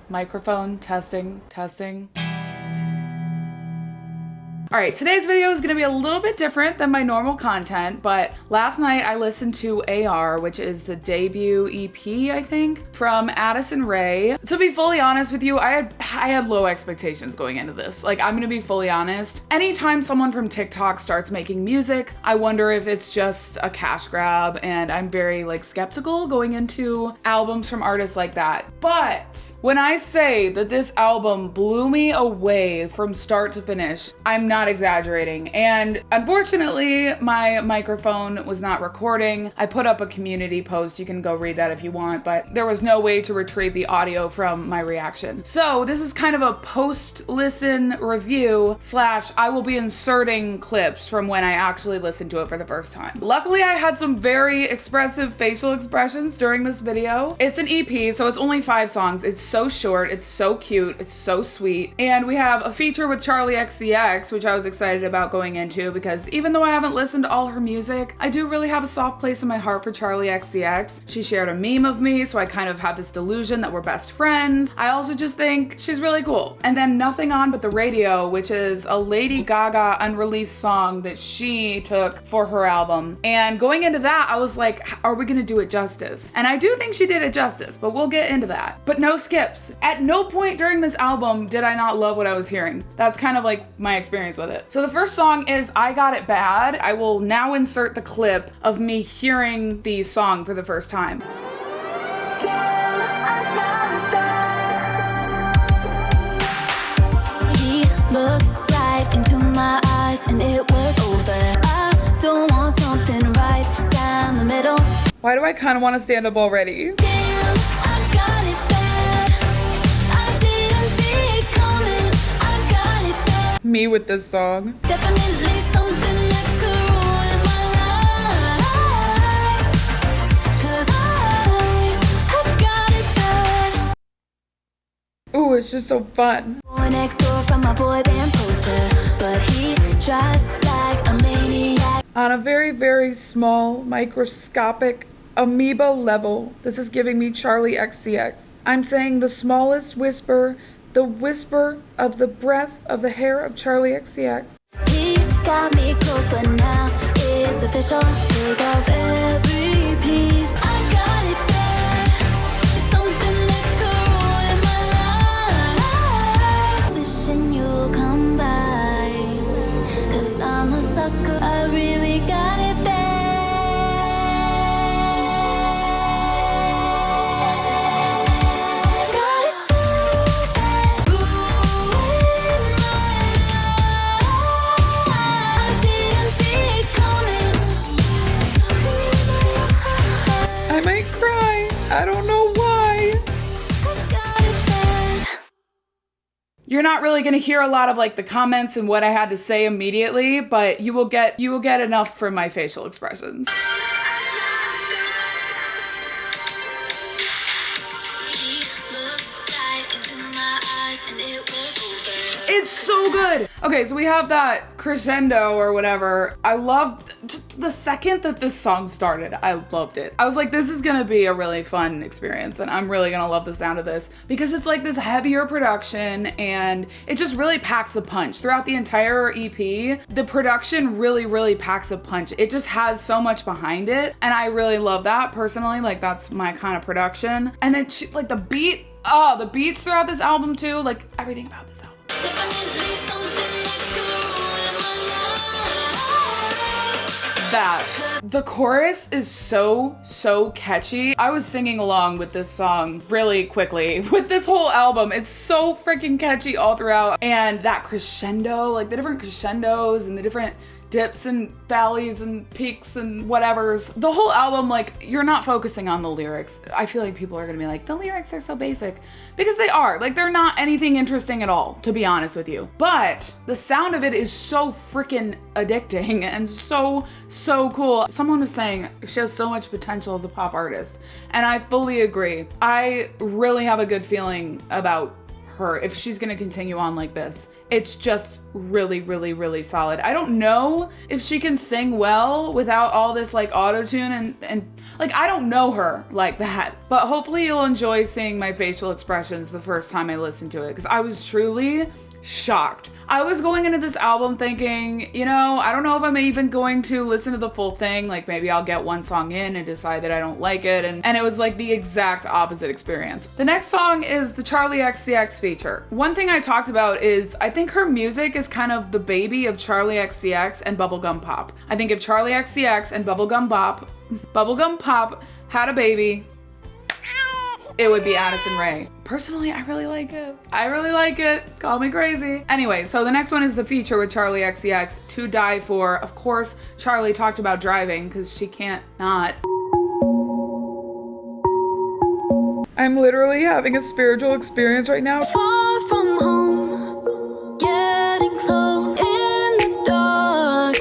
Microphone testing, testing. All right, today's video is gonna be a little bit different than my normal content, but last night I listened to AR, which is the debut EP, I think, from Addison Rae. To be fully honest with you, I had low expectations going into this. Like, I'm gonna be fully honest. Anytime someone from TikTok starts making music, I wonder if it's just a cash grab, and I'm very skeptical going into albums from artists like that. But when I say that this album blew me away from start to finish, I'm not exaggerating. And unfortunately, my microphone was not recording. I put up a community post. You can go read that if you want, but there was no way to retrieve the audio from my reaction. So this is kind of a post-listen review / I will be inserting clips from when I actually listened to it for the first time. Luckily, I had some very expressive facial expressions during this video. It's an EP, so it's only 5 songs. It's so short, it's so cute, it's so sweet. And we have a feature with Charli XCX, which I was excited about going into because even though I haven't listened to all her music, I do really have a soft place in my heart for Charli XCX. She shared a meme of me, so I kind of have this delusion that we're best friends. I also just think she's really cool. And then Nothing On But the Radio, which is a Lady Gaga unreleased song that she took for her album. And going into that, I was like, are we gonna do it justice? And I do think she did it justice, but we'll get into that. But no skips. At no point during this album did I not love what I was hearing. That's kind of like my experience with it. So the first song is I Got It Bad. I will now insert the clip of me hearing the song for the first time. He looked right into my eyes and it was over. I don't want something right down the middle. Why do I kind of want to stand up already? Damn, I got it bad. I didn't see it coming. I got it bad. Me with this song. Definitely something that could ruin my life. 'Cause I got it bad. Ooh, it's just so fun. Boy next door from my boy band poster, but he drives like a maniac. On a very, very small, microscopic, amoeba level, this is giving me Charli XCX. I'm saying the smallest whisper, the whisper of the breath of the hair of Charli XCX. He got me close, but now it's official. Take off every piece. I got it bad. It's something that could ruin my life. Wishing you'll come by, 'cause I'm a sucker. I really got it bad. Got it so bad. Ruin my life. I didn't see it coming. I might cry. I don't know why. I got it bad. You're not really going to hear a lot of the comments and what I had to say immediately, but you will get enough from my facial expressions. He looked right into my eyes and it was over. It's so good. Okay, so we have that crescendo or whatever. I loved the second that this song started. I loved it. I was like, this is gonna be a really fun experience and I'm really gonna love the sound of this because it's like this heavier production and it just really packs a punch. Throughout the entire EP, the production really, really packs a punch. It just has so much behind it and I really love that personally. That's my kind of production. And then the beat, the beats throughout this album too, everything about this album. Definitely something that could ruin my life. That. The chorus is so catchy. I was singing along with this song really quickly with this whole album. It's so freaking catchy all throughout. And that crescendo, the different crescendos and the different dips and valleys and peaks and whatevers. The whole album, you're not focusing on the lyrics. I feel like people are gonna be like, the lyrics are so basic. Because they are. They're not anything interesting at all, to be honest with you. But the sound of it is so freaking addicting and so cool. Someone was saying she has so much potential as a pop artist. And I fully agree. I really have a good feeling about her if she's gonna continue on like this. It's just really, really, really solid. I don't know if she can sing well without all this like auto-tune and like, I don't know her like that. But hopefully you'll enjoy seeing my facial expressions the first time I listen to it, because I was truly shocked. I was going into this album thinking, you know, I don't know if I'm even going to listen to the full thing. Like maybe I'll get one song in and decide that I don't like it. And it was like the exact opposite experience. The next song is the Charli XCX feature. One thing I talked about is I think her music is kind of the baby of Charli XCX and Bubblegum Pop. I think if Charli XCX and Bubblegum Pop had a baby, it would be Addison Rae. Personally, I really like it. Call me crazy. Anyway, so the next one is the feature with Charli XCX, To Die For. Of course, Charli talked about driving because she can't not. I'm literally having a spiritual experience right now. Far from home, getting close, in the dark,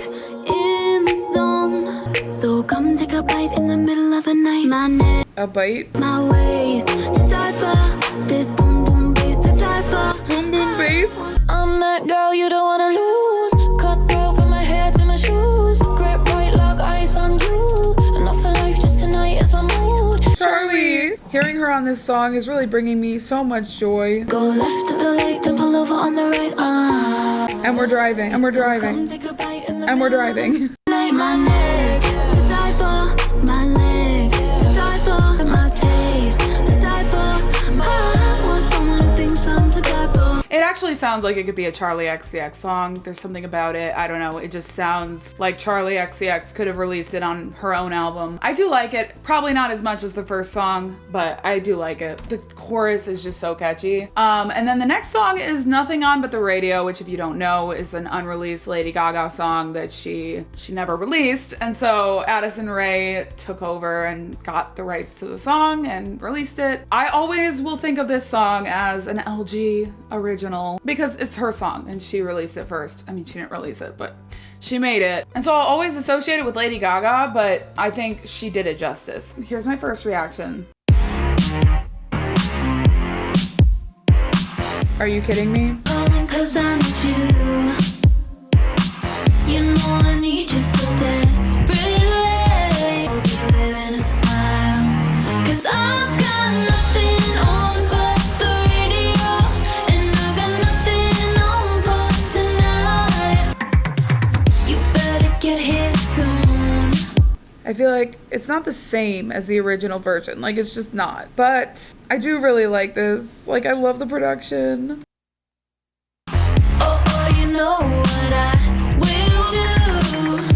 in the zone. So come take a bite in the middle of the night. My neck, A bite? my waist, to die for. This boom boom bass, to die for. Boom boom bass? I'm that girl you don't wanna lose. Cutthroat from my hair to my shoes. Grip bright like ice on you. Enough for life, just tonight is my mood. Charli! Hearing her on this song is really bringing me so much joy. Go left to the light, then pull over on the right. And we're driving. And we're driving. Come take a bite in the And we're middle of the driving. night. My neck, to die for. My legs, to die for. My taste, to die for. I want someone who thinks I'm to die for. It actually sounds like it could be a Charli XCX song. There's something about it. I don't know. It just sounds like Charli XCX could have released it on her own album. I do like it. Probably not as much as the first song, but I do like it. The chorus is just so catchy. And then the next song is Nothing On But The Radio, which if you don't know is an unreleased Lady Gaga song that she never released. And so Addison Rae took over and got the rights to the song and released it. I always will think of this song as an LG original because it's her song and she released it first. I mean, she didn't release it, but she made it. And so I'll always associate it with Lady Gaga, but I think she did it justice. Here's my first reaction. Are you kidding me? Calling 'cause I need you. You know I need you so desperately. Hope you're wearing a smile. 'Cause I've got nothing on but the radio. And I've got nothing on for tonight. You better get here soon. I feel like it's not the same as the original version. Like, it's just not. But I do really like this. Like, I love the production. Oh, you know what I will do.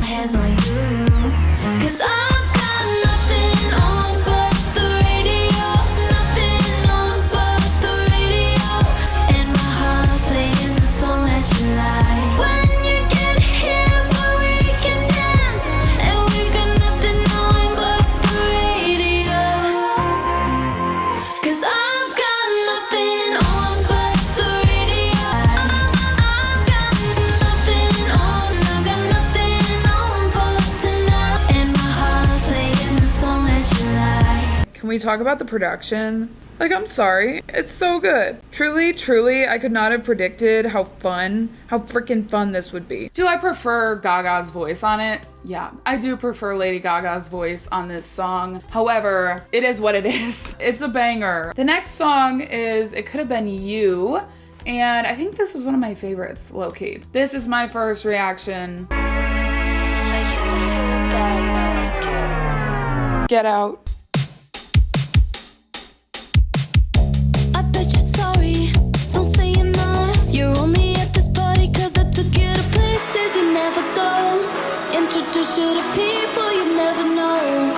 My hands on you. 'Cause I've got nothing on but the radio. Nothing on but the radio. And my heart playing the song that you like. When you get here, boy, we can dance. And we got nothing on but the radio. 'Cause I've got nothing on but the radio. I've got nothing on. I've got nothing on for tonight. And my heart playing the song that you like. Can we talk about the production? Like, I'm sorry. It's so good. Truly, I could not have predicted how freaking fun this would be. Do I prefer Gaga's voice on it? Yeah, I do prefer Lady Gaga's voice on this song. However, it is what it is. It's a banger. The next song is It Could Have Been You. And I think this was one of my favorites, low-key. This is my first reaction. Get out. I bet you're sorry. Don't say you're not. You're only at this party 'cause I took you to places you never go. Introduce you to people you never know.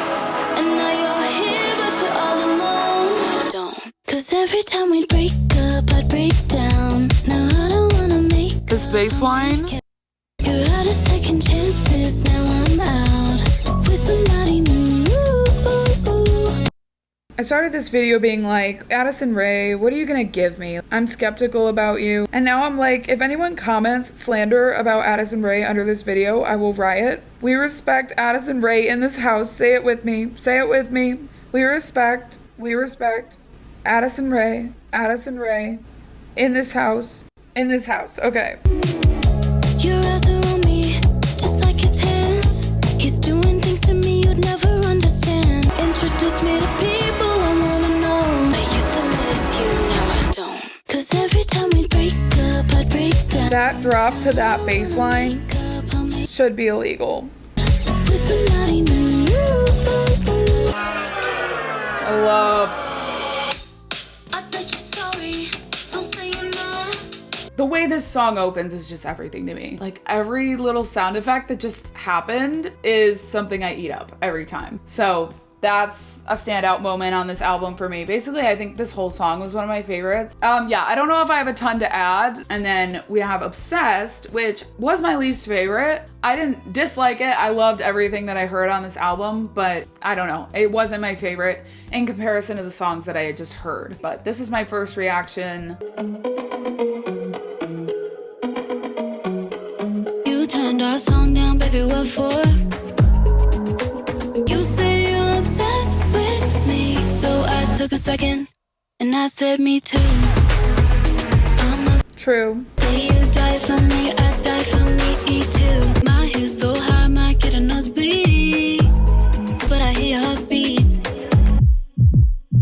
And now you're here, but you're all alone. Don't. 'Cause every time we break up, I'd break down. Now I don't wanna make This bass line. You're out of second chances. Now I'm out with somebody new. I started this video being like, Addison Rae, what are you gonna give me? I'm skeptical about you. And now I'm like, if anyone comments slander about Addison Rae under this video, I will riot. We respect Addison Rae in this house. Say it with me. Say it with me. We respect Addison Rae, In this house. In this house. Okay. Your eyes are on me, just like his hands. He's doing things to me you'd never understand. Introduce me to people I wanna know. I used to miss you, now I don't. 'Cause every time we break up, I'd break down. That drop to that bass line should be illegal. With somebody new. I love I bet you're sorry, don't say you're not. the way this song opens is just everything to me. Like every little sound effect that just happened is something I eat up every time. So that's a standout moment on this album for me. Basically, I think this whole song was one of my favorites. Yeah, I don't know if I have a ton to add. And then we have Obsessed, which was my least favorite. I didn't dislike it. I loved everything that I heard on this album, but I don't know. It wasn't my favorite in comparison to the songs that I had just heard. But this is my first reaction. You turned our song down, baby, what for? You say you're obsessed with me, so I took a second and I said me too. True. Say you die for me, I die for me too. My hair's so high, might get a nosebleed, but I hear your heartbeat.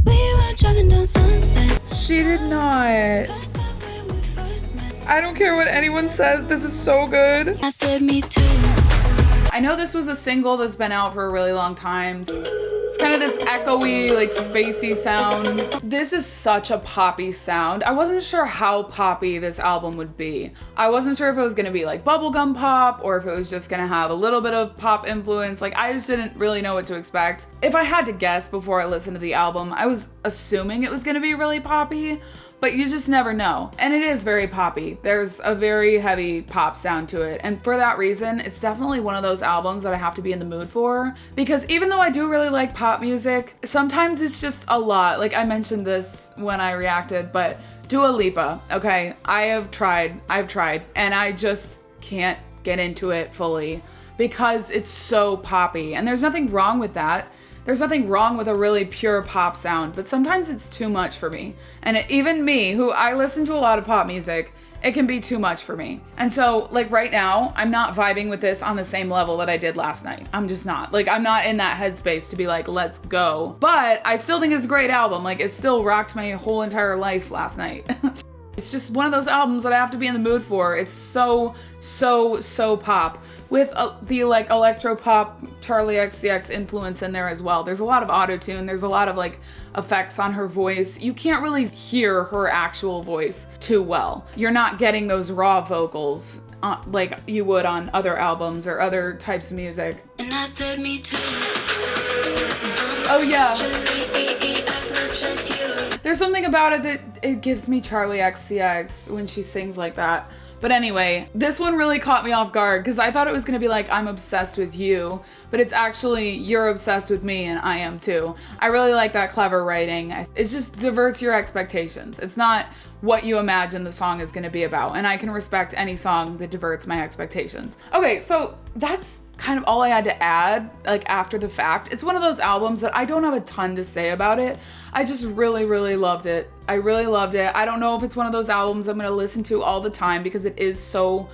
We were driving down Sunset. She did not. Passed by where we first met. I don't care what anyone says. This is so good. I said me too. I know this was a single that's been out for a really long time. It's kind of this echoey, like spacey sound. This is such a poppy sound. I wasn't sure how poppy this album would be. I wasn't sure if it was gonna be like bubblegum pop or if it was just gonna have a little bit of pop influence. Like I just didn't really know what to expect. If I had to guess before I listened to the album, I was assuming it was gonna be really poppy. But you just never know. And it is very poppy. There's a very heavy pop sound to it. And for that reason, it's definitely one of those albums that I have to be in the mood for. Because even though I do really like pop music, sometimes it's just a lot. Like I mentioned this when I reacted, but Dua Lipa, okay? I've tried, and I just can't get into it fully because it's so poppy. And there's nothing wrong with that. There's nothing wrong with a really pure pop sound, but sometimes it's too much for me. And even me, who I listen to a lot of pop music, it can be too much for me. And so, like right now, I'm not vibing with this on the same level that I did last night. I'm just not. Like, I'm not in that headspace to be like, let's go. But I still think it's a great album. Like, it still rocked my whole entire life last night. It's just one of those albums that I have to be in the mood for. It's so pop. With the like electro pop Charlie XCX influence in there as well. There's a lot of auto-tune. There's a lot of like effects on her voice. You can't really hear her actual voice too well. You're not getting those raw vocals like you would on other albums or other types of music. And I said me too. Oh yeah. You. There's something about it that it gives me Charlie XCX when she sings like that. But anyway, this one really caught me off guard because I thought it was gonna be like, I'm obsessed with you, but it's actually, you're obsessed with me and I am too. I really like that clever writing. It just diverts your expectations. It's not what you imagine the song is gonna be about. And I can respect any song that diverts my expectations. Okay, so that's kind of all I had to add, like after the fact. It's one of those albums that I don't have a ton to say about it. I just really loved it. I really loved it. I don't know if it's one of those albums I'm gonna listen to all the time because it is so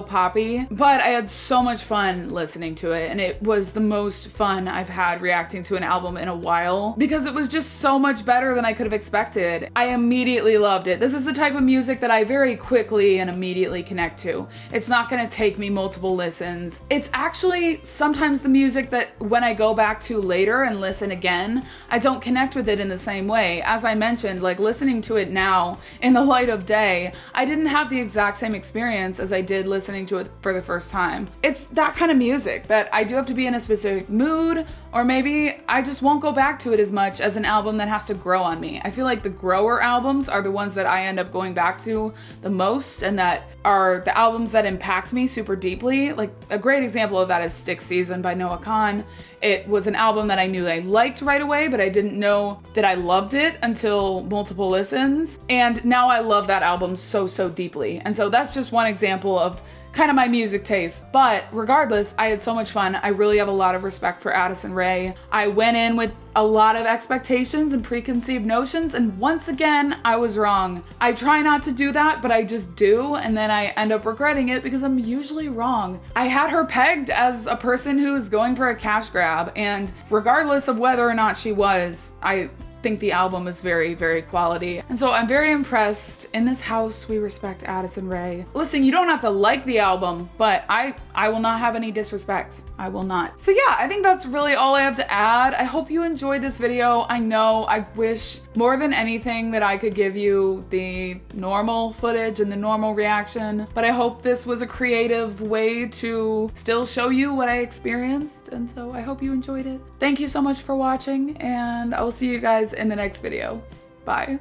poppy, but I had so much fun listening to it, and it was the most fun I've had reacting to an album in a while because it was just so much better than I could have expected. I immediately loved it. This is the type of music that I very quickly and immediately connect to. It's not gonna take me multiple listens. It's actually sometimes the music that when I go back to later and listen again, I don't connect with it in the same way. As I mentioned, like listening to it now in the light of day, I didn't have the exact same experience as I did listening to it for the first time. It's that kind of music that I do have to be in a specific mood, or maybe I just won't go back to it as much as an album that has to grow on me. I feel like the grower albums are the ones that I end up going back to the most, and that are the albums that impact me super deeply. Like a great example of that is Stick Season by Noah Kahan. It was an album that I knew I liked right away, but I didn't know that I loved it until multiple listens. And now I love that album so deeply. And so that's just one example of kind of my music taste. But regardless, I had so much fun. I really have a lot of respect for Addison Rae. I went in with a lot of expectations and preconceived notions, and once again, I was wrong. I try not to do that, but I just do, and then I end up regretting it because I'm usually wrong. I had her pegged as a person who is going for a cash grab, and regardless of whether or not she was, I think the album is very, very quality. And so I'm very impressed. In this house, we respect Addison Rae. Listen, you don't have to like the album, but I will not have any disrespect. I will not. So yeah, I think that's really all I have to add. I hope you enjoyed this video. I know I wish more than anything that I could give you the normal footage and the normal reaction, but I hope this was a creative way to still show you what I experienced. And so I hope you enjoyed it. Thank you so much for watching, and I will see you guys in the next video. Bye.